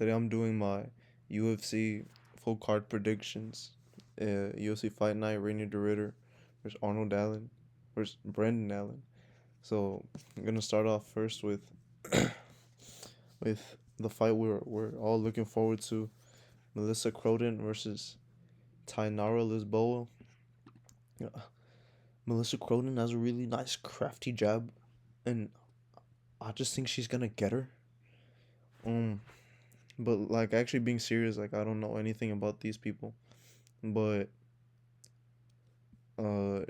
Today I'm doing my UFC full card predictions. UFC Fight Night, Reinier versus Arnold Allen versus Brendan Allen. So I'm gonna start off first with with the fight we're all looking forward to. Melissa Croden versus Tainara Lisboa. Yeah, Melissa Croden has a really nice crafty jab, and I just think she's gonna get her. Um, but like actually being serious, like I don't know anything about these people, but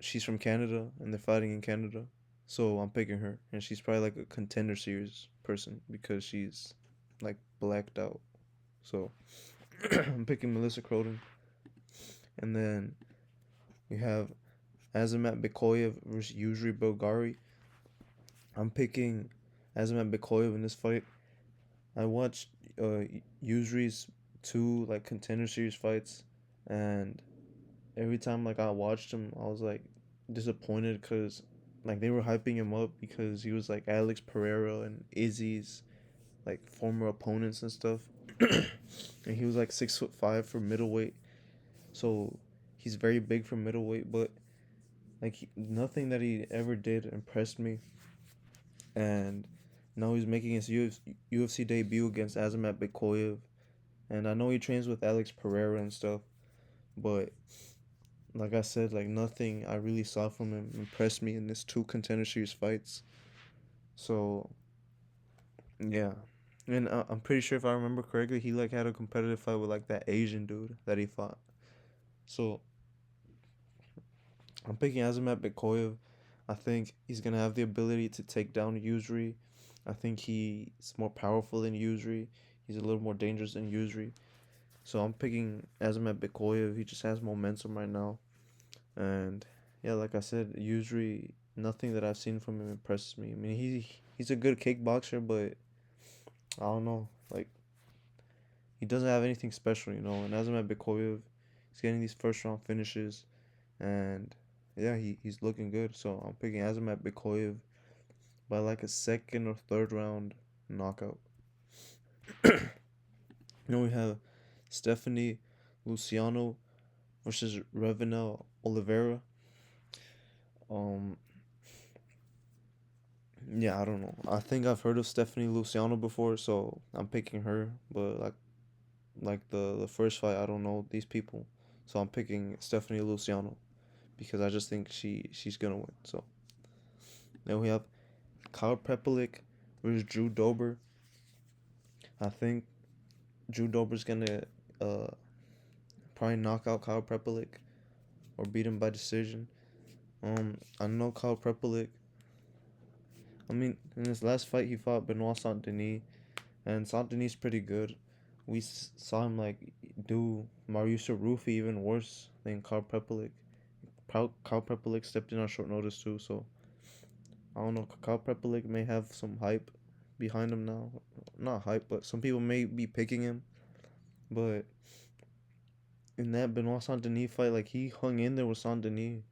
she's from Canada and they're fighting in Canada, so I'm picking her, and she's probably like a contender series person because she's like blacked out. So I'm picking Melissa Croden, and then we have Azamat Bekoyev versus Yusri Bulgari. I'm picking Azamat Bekoyev in this fight. I watched Yusri's two like contender series fights, and every time like I watched him, I was like disappointed because like they were hyping him up because he was like Alex Pereira and Izzy's like former opponents and stuff, and he was like 6'5" for middleweight, so he's very big for middleweight, but like nothing that he ever did impressed me, and now he's making his UFC debut against Azamat Bekoyev, and I know he trains with Alex Pereira and stuff, but like I said, like nothing I really saw from him impressed me in this two contender series fights. So yeah, and I'm pretty sure if I remember correctly, he like had a competitive fight with like that Asian dude that he fought. So I'm picking Azamat Bekoyev. I think he's gonna have the ability to take down Yusri. I think he's more powerful than Yusri. He's a little more dangerous than Yusri. So I'm picking Azamat Bekoyev. He just has momentum right now. And yeah, like I said, usually nothing that I've seen from him impresses me. I mean, he's a good kickboxer, but I don't know, like he doesn't have anything special, you know. And Azamat Bekoyev, he's getting these first round finishes, and yeah, he's looking good. So I'm picking Azamat Bekoyev by like a second or third round knockout. Then we have Stephanie Luciano versus Revena Oliveira. Um, Yeah, I don't know. I think I've heard of Stephanie Luciano before, so I'm picking her. But like the first fight, I don't know these people, so I'm picking Stephanie Luciano because I just think she's gonna win. So then we have Kyle Prepelic versus Drew Dober. I think Drew Dober's gonna uh probably knock out Kyle Prepelic or beat him by decision. I know Kyle Prepelic. I mean, in his last fight, he fought Benoit Saint Denis, and Saint Denis pretty good. We saw him like do Mariusa Rufi even worse than Kyle Prepelic. Kyle Prepelic stepped in on short notice too, so I don't know. Kyle Prepelic may have some hype behind him now. Not hype, but some people may be picking him. But in that Benoit Saint Denis fight, like he hung in there with Saint Denis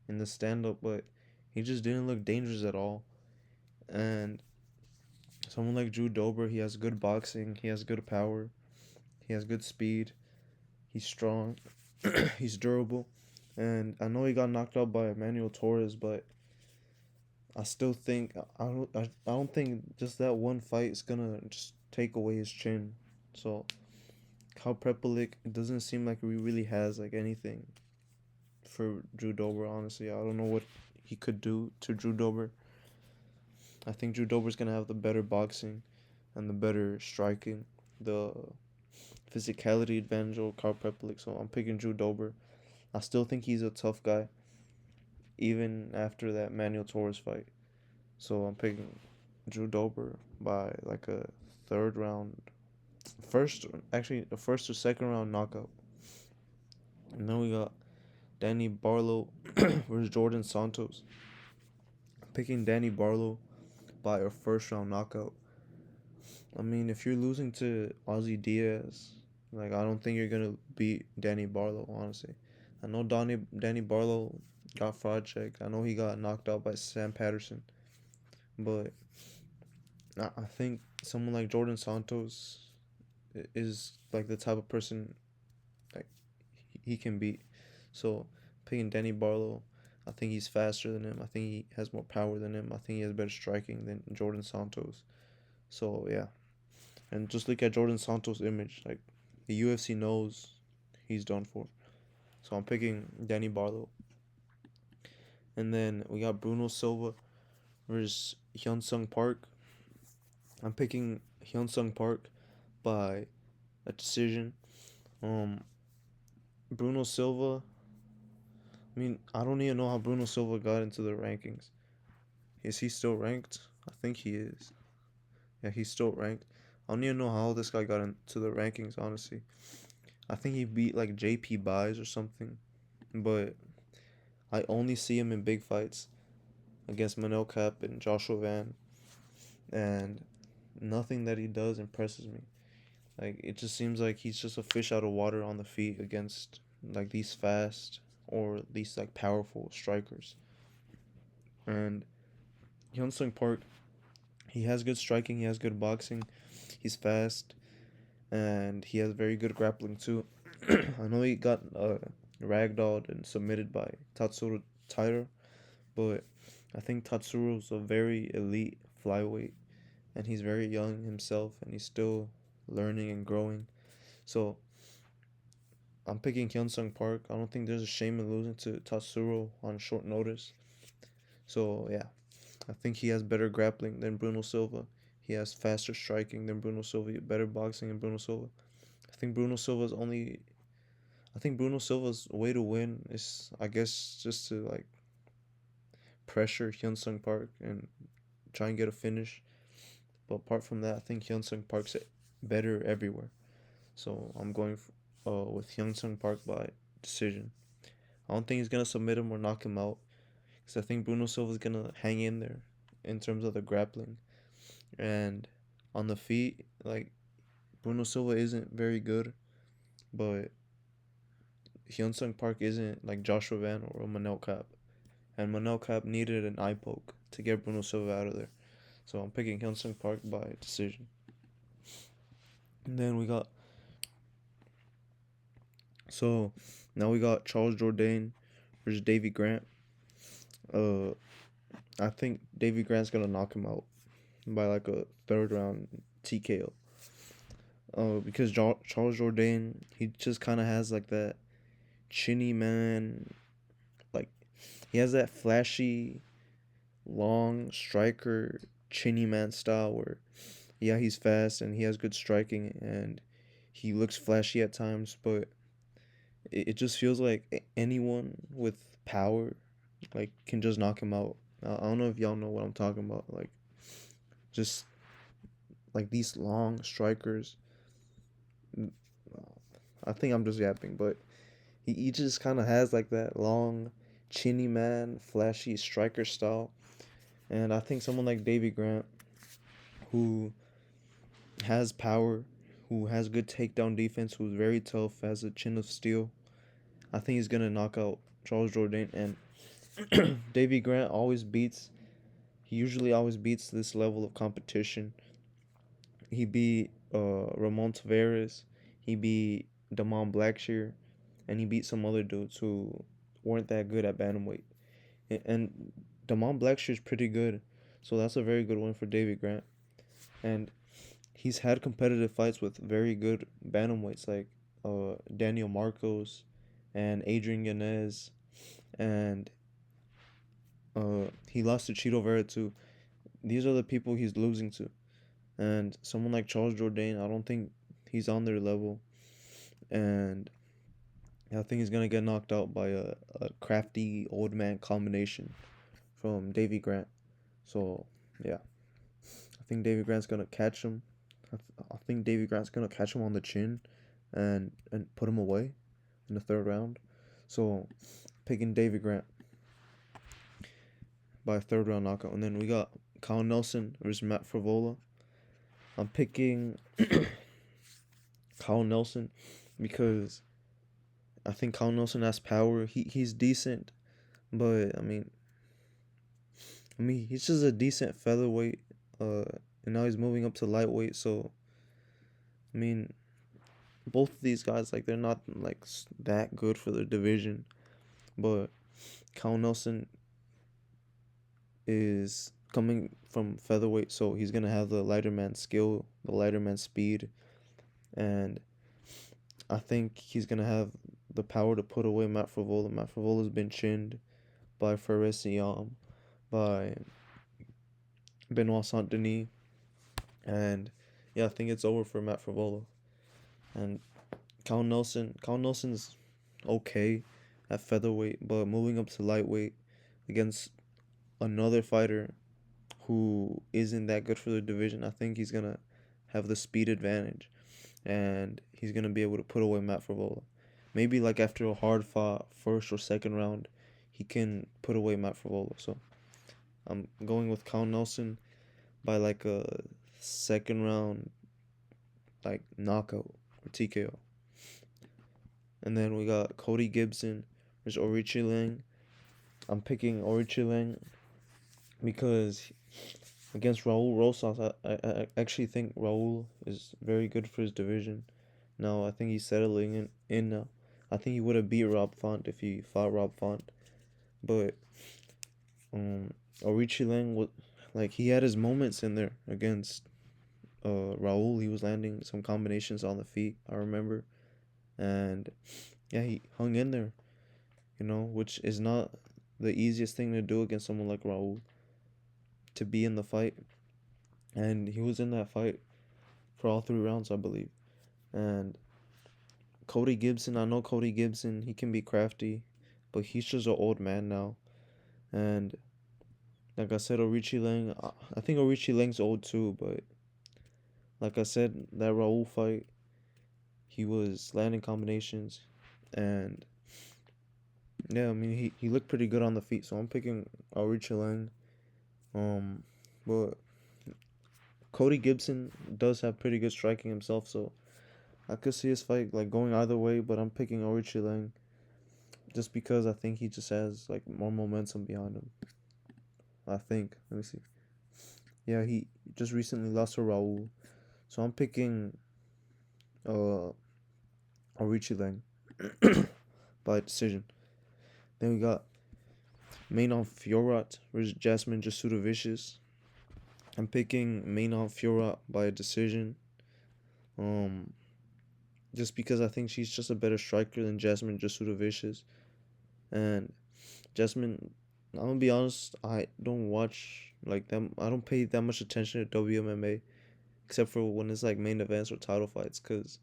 in the stand up, but he just didn't look dangerous at all. And someone like Drew Dober, he has good boxing, he has good power, he has good speed, he's strong, he's durable, and I know he got knocked out by Emmanuel Torres, but I still think I don't think just that one fight is gonna just take away his chin. So Kyle Prepelic, it doesn't seem like he really has like anything for Drew Dober. Honestly, I don't know what he could do to Drew Dober. I think Drew Dober's gonna have the better boxing and the better striking, the physicality advantage over Kyle Prepelic. So I'm picking Drew Dober. I still think he's a tough guy, even after that Manuel Torres fight. So I'm picking Drew Dober by like a third round, first actually the first or second round knockout. And then we got Danny Barlow versus Jordan Santos. I'm picking Danny Barlow by a first round knockout. I mean, if you're losing to Ozzy Diaz, like I don't think you're gonna beat Danny Barlow. Honestly, I know Danny Barlow got fraud checked. I know he got knocked out by Sam Patterson, but I think someone like Jordan Santos, is like the type of person like he can beat. So picking Danny Barlow, I think he's faster than him. I think he has more power than him. I think he has better striking than Jordan Santos. So yeah, and just look at Jordan Santos' image. Like the UFC knows he's done for. So I'm picking Danny Barlow. And then we got Bruno Silva versus Hyun Sung Park. I'm picking Hyun Sung Park by a decision. Um, Bruno Silva. I mean, I don't even know how Bruno Silva got into the rankings. Is he still ranked? I think he is. Yeah, he's still ranked. I don't even know how this guy got into the rankings, honestly. I think he beat like JP Buys or something. But I only see him in big fights against Manel Cap and Joshua Van. And nothing that he does impresses me. Like, it just seems like he's just a fish out of water on the feet against like these fast or these like powerful strikers. And Hyun Sung Park, he has good striking, he has good boxing, he's fast, and he has very good grappling too. I know he got ragdolled and submitted by Tatsuro Taira, but I think Tatsuro's a very elite flyweight, and he's very young himself, and he's still learning and growing. So I'm picking Hyun-Sung Park. I don't think there's a shame in losing to Tatsuro on short notice. So yeah, I think he has better grappling than Bruno Silva. He has faster striking than Bruno Silva, better boxing than Bruno Silva. I think Bruno Silva's only I think Bruno Silva's way to win is, I guess, just to like pressure Hyun-Sung Park and try and get a finish. But apart from that, I think Hyun-Sung Park's better everywhere. So I'm going with Hyun-Sung Park by decision. I don't think he's gonna submit him or knock him out, because I think Bruno Silva's gonna hang in there in terms of the grappling and on the feet. Like Bruno Silva isn't very good, but Hyun-Sung Park isn't like Joshua Van or Manel Cap. And Manel Cap needed an eye poke to get Bruno Silva out of there. So I'm picking Hyun-Sung Park by decision. And then we got so now we got Charles Jourdain versus Davy Grant. Uh, I think Davy Grant's gonna knock him out by like a third round TKO. Because Charles Jourdain, he just kind of has like that chinny man, like he has that flashy, long striker chinny man style where, yeah, he's fast and he has good striking and he looks flashy at times, but it just feels like anyone with power like can just knock him out. I don't know if y'all know what I'm talking about. Like just like these long strikers. I think I'm just yapping, but he just kind of has like that long, chinny man, flashy striker style. And I think someone like Davy Grant, who has power, who has good takedown defense, who's very tough, has a chin of steel, I think he's gonna knock out Charles Jourdain. And Davy Grant always beats. He usually always beats this level of competition. He beat Ramon Tavares. He beat Damon Blackshear, and he beat some other dudes who weren't that good at bantamweight. And Damon Blackshear's pretty good, so that's a very good win for Davy Grant. And he's had competitive fights with very good bantamweights like Daniel Marcos and Adrian Yanez, and he lost to Cheeto Vera too. These are the people he's losing to. And someone like Charles Jourdain, I don't think he's on their level. And I think he's going to get knocked out by a crafty old man combination from Davy Grant. So, yeah. I think Davy Grant's going to catch him. I think Davy Grant's going to catch him on the chin and put him away in the third round. So, picking Davy Grant by a third round knockout. And then we got Kyle Nelson versus Matt Favola. I'm picking Kyle Nelson because I think Kyle Nelson has power. He's decent, but I mean he's just a decent featherweight. And now he's moving up to lightweight. So I mean both of these guys, like, they're not like that good for their division, but Kyle Nelson is coming from featherweight, so he's gonna have the lighter man skill, the lighter man speed, and I think he's gonna have the power to put away Matt Frevola. Matt Frevola's been chinned by Fares Siam, by Benoit Saint Denis, and yeah, I think it's over for Matt Frevola. And Kyle Nelson's okay at featherweight, but moving up to lightweight against another fighter who isn't that good for the division, I think he's gonna have the speed advantage, and he's gonna be able to put away Matt Frevola. Maybe like after a hard fought first or second round, he can put away Matt Frevola. So I'm going with Kyle Nelson by like a second round, like knockout or TKO. And then we got Cody Gibson versus Orichi Lang. I'm picking Orichi Lang because against Raul Rosas, I actually think Raul is very good for his division. Now, I think he's settling in now. I think he would have beat Rob Font if he fought Rob Font. But Orichi Lang, like, he had his moments in there against Raul. He was landing some combinations on the feet, I remember. And yeah, he hung in there, which is not the easiest thing to do against someone like Raul, to be in the fight. And he was in that fight for all 3 rounds, I believe. And Cody Gibson, I know Cody Gibson, he can be crafty, but he's just an old man now. And like I said, Orichi Lang, I think Orichi Lang's old too, but like I said, that Raul fight, he was landing combinations, and yeah, I mean, he looked pretty good on the feet, so I'm picking Orichi Lang. But Cody Gibson does have pretty good striking himself, so I could see his fight like going either way, but I'm picking Orichi Lang just because I think he just has like more momentum behind him. I think. Let me see. Yeah, he just recently lost to Raul, so I'm picking uh Orichi Lang by decision. Then we got Manon Fiorot versus Jasmine Jasudavicius. I'm picking Manon Fiorot by a decision. Um, just because I think she's just a better striker than Jasmine Jasudavicius. And Jasmine, I'm gonna be honest, I don't watch like them. I don't pay that much attention to WMMA, except for when it's like main events or title fights, cause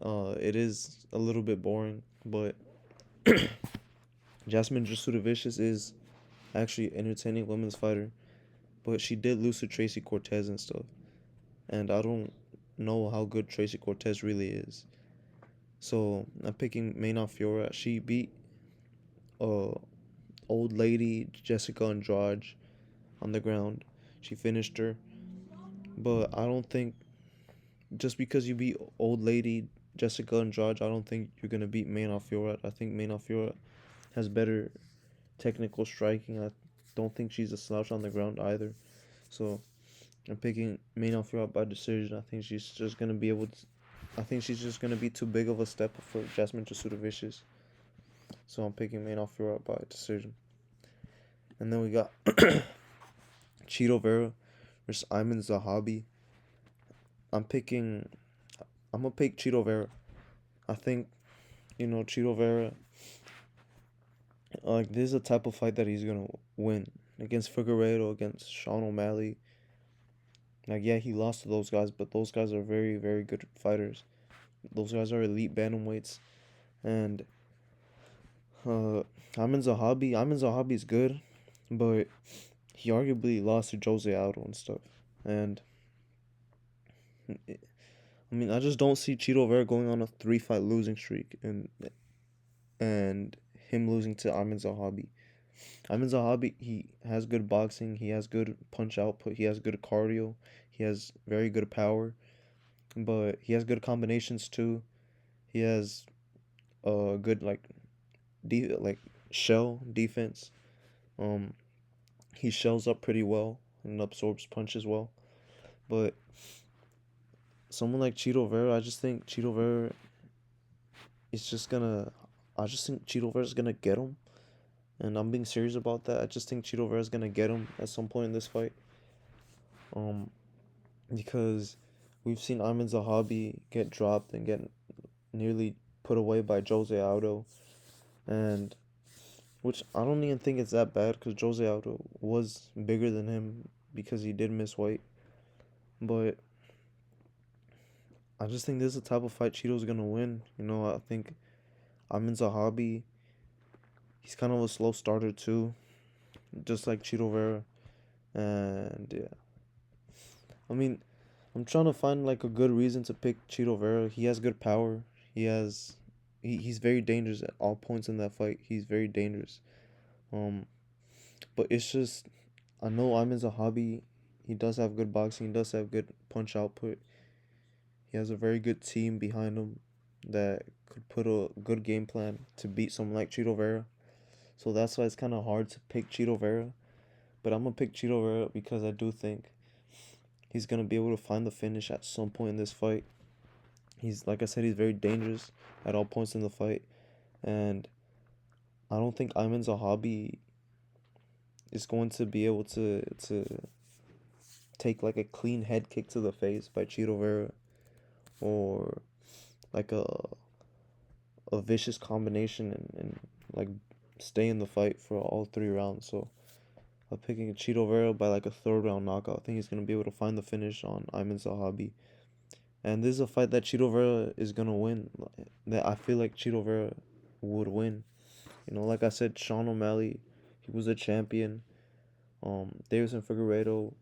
it is a little bit boring. But Jasmine Jasudavicius is actually entertaining women's fighter, but she did lose to Tracy Cortez and stuff, and I don't know how good Tracy Cortez really is. So I'm picking Maynard Fiora. She beat uh old lady Jessica Andrade on the ground. She finished her, but I don't think just because you beat old lady Jessica Andrade, I don't think you're gonna beat Maynard Fiora. I think Maynard Fiora has better technical striking. I don't think she's a slouch on the ground either. So I'm picking Maynard Fiora by decision. I think she's just gonna be able to. I think she's just gonna be too big of a step for Jasmine Jasudavicius. So I'm picking Maynard Fiora by decision. And then we got Cheeto Vera versus Aiemann Zahabi. I'm picking. I'm gonna pick Cheeto Vera. I think, Cheeto Vera. Like, this is a type of fight that he's gonna win against Figueiredo, against Sean O'Malley. Like, yeah, he lost to those guys, but those guys are very, very good fighters. Those guys are elite bantamweights, and Aiemann Zahabi is good, but he arguably lost to Jose Aldo and stuff. And I mean, I just don't see Cheeto Vera going on a 3-fight losing streak, and him losing to Aiemann Zahabi. Aiemann Zahabi, he has good boxing, he has good punch output, he has good cardio, he has very good power, but he has good combinations too. He has good like shell defense. Um, he shells up pretty well and absorbs punches well. But someone like Cheeto Vera, I just think Cheeto Vera is just gonna. I just think Cheeto Vera's gonna get him, and I'm being serious about that. I just think Cheeto Vera's gonna get him at some point in this fight. Um, because we've seen Aiemann Zahabi get dropped and get nearly put away by Jose Aldo, and which I don't even think it's that bad because Jose Aldo was bigger than him because he did miss weight. But I just think this is the type of fight Cheeto's gonna win. I think Aiemann Zahabi, he's kind of a slow starter too, just like Cheeto Vera. And yeah, I mean, I'm trying to find like a good reason to pick Cheeto Vera. He has good power. He's very dangerous at all points in that fight. He's very dangerous. Um, but it's just I know Aiemann Zahabi. He does have good boxing. He does have good punch output. He has a very good team behind him that could put a good game plan to beat someone like Cheeto Vera. So that's why it's kind of hard to pick Cheeto Vera. But I'm going to pick Cheeto Vera because I do think he's going to be able to find the finish at some point in this fight. He's, like I said, he's very dangerous at all points in the fight. And I don't think Aiemann Zahabi is going to be able to take like a clean head kick to the face by Cheeto Vera, or like a vicious combination and like stay in the fight for all 3 rounds. So I'm picking Cheeto Vera by like a third round knockout. I think he's gonna be able to find the finish on Aiemann Zahabi. And this is a fight that Cheeto Vera is gonna win. That I feel like Cheeto Vera would win. Like I said, Sean O'Malley, he was a champion. Davison Figueiredo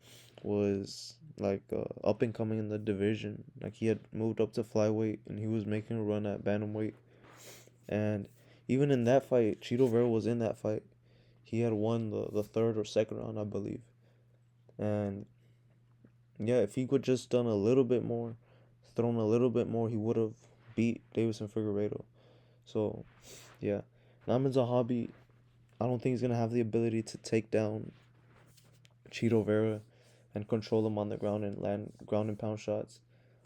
was like up and coming in the division. Like he had moved up to flyweight and he was making a run at bantamweight. And even in that fight, Cheeto Vera was in that fight. He had won the third or second round, I believe. And yeah, if he could just done a little bit more, thrown a little bit more, he would have beat Davison Figueiredo. So yeah, Aiemann Zahabi, I don't think he's gonna have the ability to take down Cheeto Vera and control him on the ground and land ground and pound shots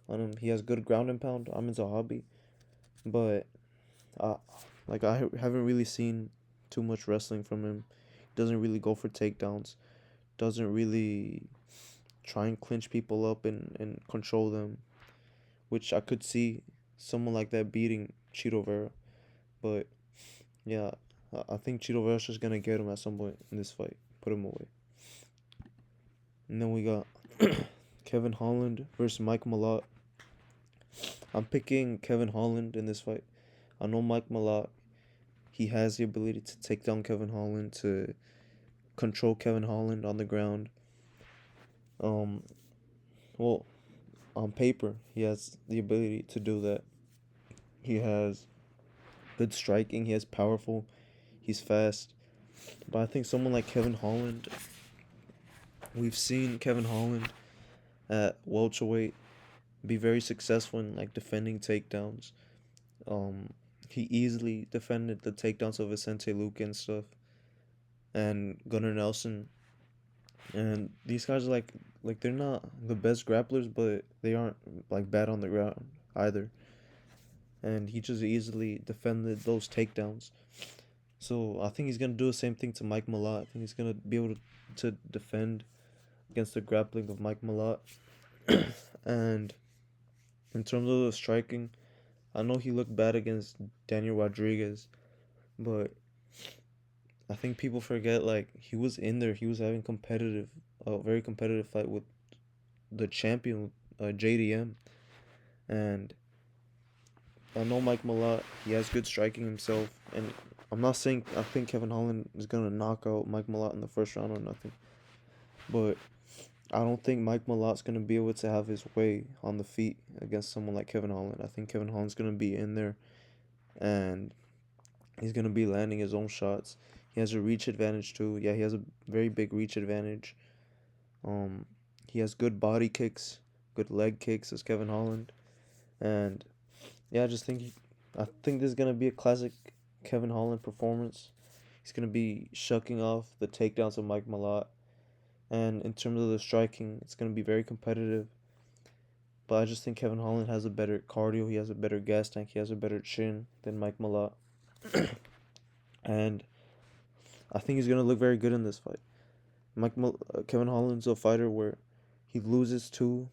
on him. He has good ground and pound. Aiemann Zahabi, but uh, like I haven't really seen too much wrestling from him. He doesn't really go for takedowns. Doesn't really try and clinch people up and control them, which I could see someone like that beating Cheeto Vera. But yeah, I think Cheeto Vera's just gonna get him at some point in this fight, put him away. And then we got Kevin Holland versus Mike Malott. I'm picking Kevin Holland in this fight. I know Mike Malott, he has the ability to take down Kevin Holland, to control Kevin Holland on the ground. Well, on paper, he has the ability to do that. He has good striking, he has powerful, he's fast. But I think someone like Kevin Holland, we've seen Kevin Holland at welterweight be very successful in like defending takedowns. He easily defended the takedowns of Vicente Luque and stuff, and Gunnar Nelson. And these guys are like they're not the best grapplers, but they aren't like bad on the ground either. And he just easily defended those takedowns. So I think he's gonna do the same thing to Mike Malott. I think he's gonna be able to defend against the grappling of Mike Malott. And in terms of the striking, I know he looked bad against Daniel Rodriguez, but I think people forget like he was in there. He was having a very competitive fight with the champion, JDM, and I know Mike Malott. He has good striking himself, and I'm not saying I think Kevin Holland is gonna knock out Mike Malott in the first round or nothing, but I don't think Mike Malott's gonna be able to have his way on the feet against someone like Kevin Holland. I think Kevin Holland's gonna be in there, and he's gonna be landing his own shots. He has a reach advantage too. Yeah, he has a very big reach advantage. He has good body kicks, good leg kicks as Kevin Holland, and yeah, I think this is gonna be a classic Kevin Holland performance. He's gonna be shucking off the takedowns of Mike Malott, and in terms of the striking, it's gonna be very competitive. But I just think Kevin Holland has a better cardio. He has a better gas tank. He has a better chin than Mike Malott, and I think he's gonna look very good in this fight. Kevin Holland's a fighter where he loses two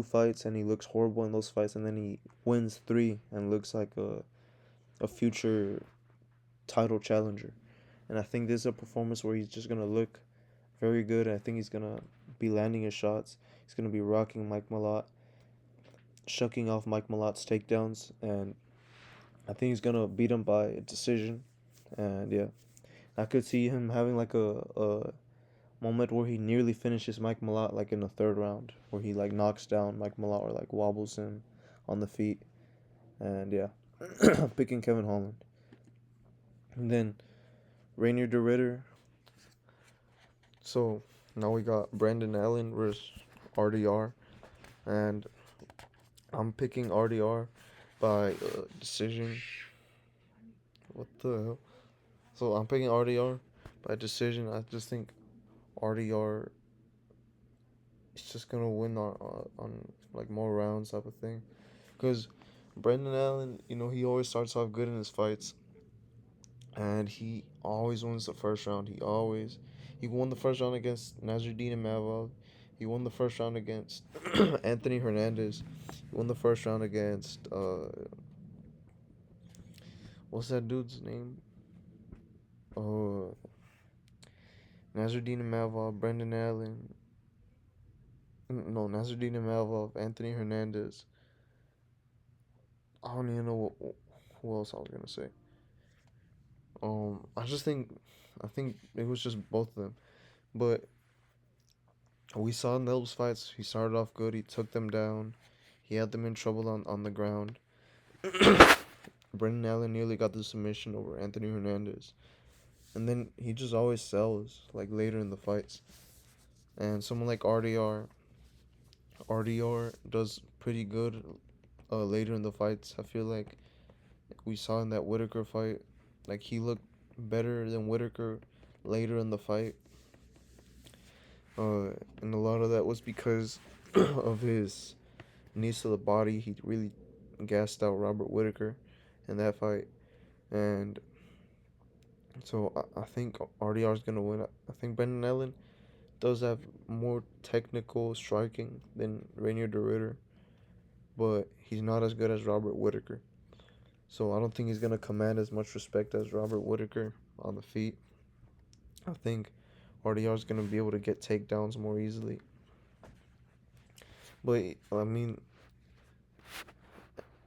fights and he looks horrible in those fights, and then he wins three and looks like a future title challenger. And I think this is a performance where he's just gonna look very good. I think he's gonna be landing his shots. He's gonna be rocking Mike Malott, shucking off Mike Malott's takedowns, and I think he's gonna beat him by a decision. And yeah, I could see him having like a moment where he nearly finishes Mike Malott like in the third round, where he like knocks down Mike Malott or like wobbles him on the feet. And yeah, I'm picking Kevin Holland. And then Reinier de Ritter. So now we got Brandon Allen versus RDR, and I'm picking RDR by decision. What the hell? So I'm picking RDR by decision. I just think RDR is just gonna win on like more rounds type of thing. Because Brandon Allen, he always starts off good in his fights, and he always wins the first round. He won the first round against Nasruddin Imavov. He won the first round against Anthony Hernandez. He won the first round against what's that dude's name? Uh, Nasruddin Imavov, Brendan Allen. No, Nasruddin Imavov, Anthony Hernandez. I don't even know who else I was gonna say. I think it was just both of them, but we saw in those fights. He started off good. He took them down. He had them in trouble on the ground. Brendan Allen nearly got the submission over Anthony Hernandez, and then he just always sells like later in the fights. And someone like RDR does pretty good later in the fights. I feel like we saw in that Whitaker fight, like he looked better than Whitaker later in the fight. And a lot of that was because of his knees to the body. He really gassed out Robert Whitaker in that fight. And so I think RDR is going to win. I think Brendan Allen does have more technical striking than Reinier de Ritter, but he's not as good as Robert Whitaker. So I don't think he's going to command as much respect as Robert Whitaker on the feet. I think RDR is going to be able to get takedowns more easily. But I mean,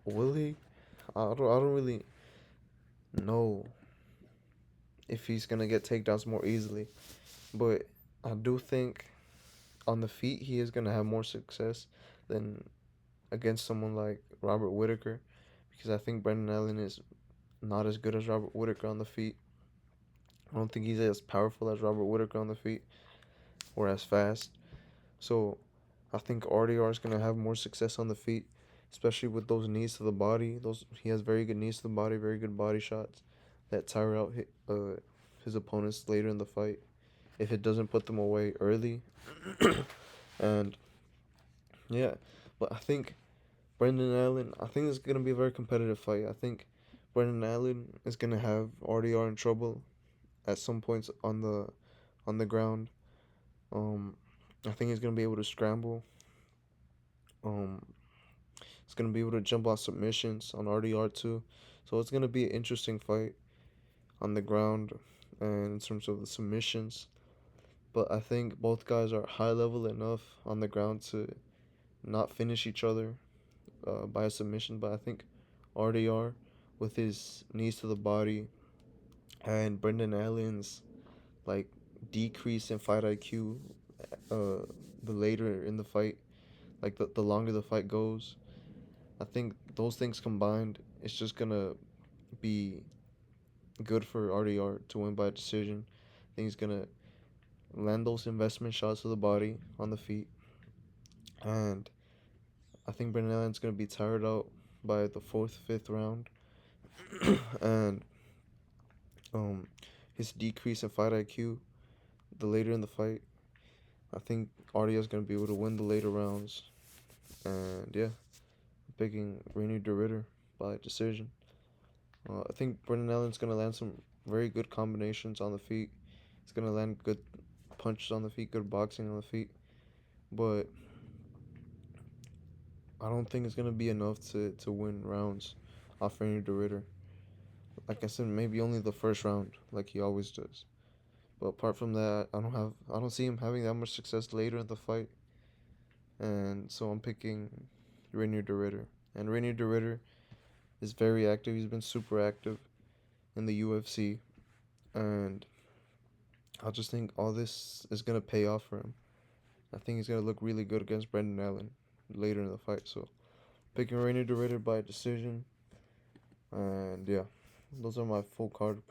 will he? I don't really know if he's going to get takedowns more easily. But I do think on the feet he is going to have more success than against someone like Robert Whitaker, because I think Brendan Allen is not as good as Robert Whitaker on the feet. I don't think he's as powerful as Robert Whitaker on the feet or as fast. So I think RDR is going to have more success on the feet, especially with those knees to the body. He has very good knees to the body, very good body shots that tire out his opponents later in the fight if it doesn't put them away early. And yeah, but I think I think it's going to be a very competitive fight. I think Brendan Allen is going to have RDR in trouble at some points on the ground. I think he's going to be able to scramble. Um, he's going to be able to jump on submissions on RDR too. So it's going to be an interesting fight on the ground and in terms of the submissions. But I think both guys are high level enough on the ground to not finish each other by a submission. But I think RDR, with his knees to the body and Brendan Allen's like decrease in fight IQ, the later in the fight, like the longer the fight goes, I think those things combined, it's just gonna be good for RDR to win by decision. I think he's gonna land those investment shots to the body on the feet, and I think Brendan Allen's gonna be tired out by the fourth, fifth round, and his decrease in fight IQ, the later in the fight, I think RDR is gonna be able to win the later rounds, And yeah, I'm picking Reinier by decision. I think Brendan Allen's gonna land some very good combinations on the feet. He's gonna land good punches on the feet, good boxing on the feet. But I don't think it's gonna be enough to win rounds off Reinier. Like I said, maybe only the first round, like he always does. But apart from that, I don't see him having that much success later in the fight. And so I'm picking Reinier. And Reinier is very active. He's been super active in the UFC, and I just think all this is gonna pay off for him. I think he's gonna look really good against Brendan Allen later in the fight. So picking Reinier by decision, and yeah, those are my full card